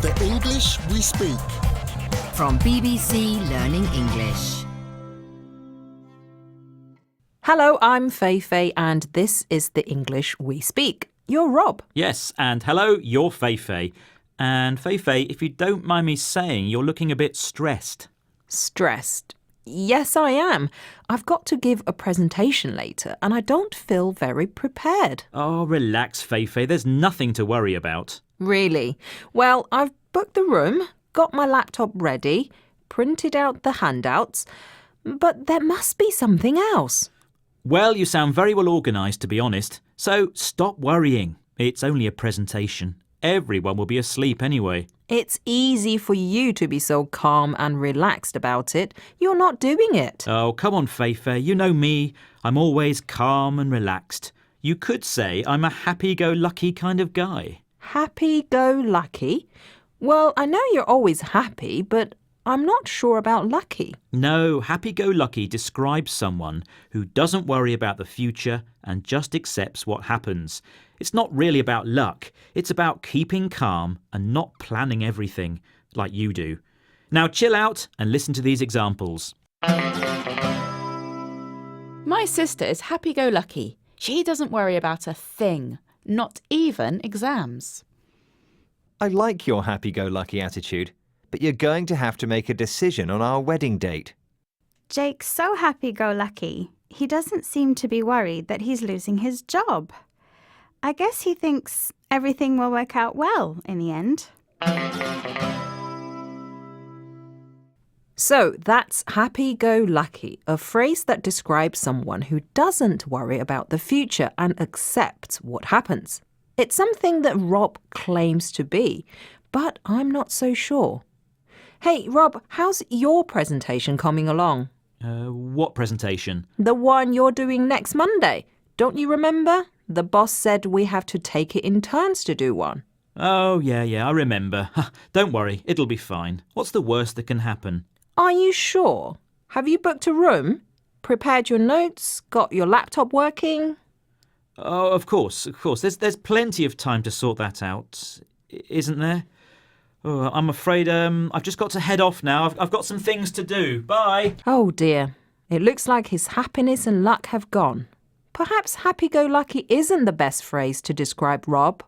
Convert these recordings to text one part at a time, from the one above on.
The English we speak. From BBC Learning English. Hello, I'm Fei Fei and this is the English we speak. You're Rob. Yes, and hello, you're Fei Fei. And Fei Fei, if you don't mind me saying, you're looking a bit stressed. Stressed? Yes, I am. I've got to give a presentation later and I don't feel very prepared. Oh, relax, Fei Fei. There's nothing to worry about. Really? Well, I've booked the room, got my laptop ready, printed out the handouts, but there must be something else. Well, you sound very well organised, to be honest. So stop worrying. It's only a presentation. Everyone will be asleep anyway. It's easy for you to be so calm and relaxed about it. You're not doing it. Oh, come on, Fei Fei. You know me. I'm always calm and relaxed. You could say I'm a happy-go-lucky kind of guy. Happy-go-lucky? Well, I know you're always happy, but I'm not sure about lucky. No, happy-go-lucky describes someone who doesn't worry about the future and just accepts what happens. It's not really about luck. It's about keeping calm and not planning everything, like you do. Now chill out and listen to these examples. My sister is happy-go-lucky. She doesn't worry about a thing, not even exams. I like your happy-go-lucky attitude, but you're going to have to make a decision on our wedding date. Jake's so happy-go-lucky. He doesn't seem to be worried that he's losing his job. I guess he thinks everything will work out well in the end. So that's happy-go-lucky, a phrase that describes someone who doesn't worry about the future and accepts what happens. It's something that Rob claims to be, but I'm not so sure. Hey, Rob, how's your presentation coming along? What presentation? The one you're doing next Monday. Don't you remember? The boss said we have to take it in turns to do one. Oh, yeah, I remember. Don't worry, it'll be fine. What's the worst that can happen? Are you sure? Have you booked a room? Prepared your notes? Got your laptop working? Oh, of course. There's plenty of time to sort that out, isn't there? Oh, I'm afraid I've just got to head off now. I've got some things to do. Bye. Oh dear. It looks like his happiness and luck have gone. Perhaps happy-go-lucky isn't the best phrase to describe Rob.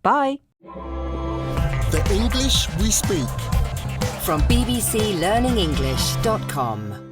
Bye. The English we speak. From bbclearningenglish.com.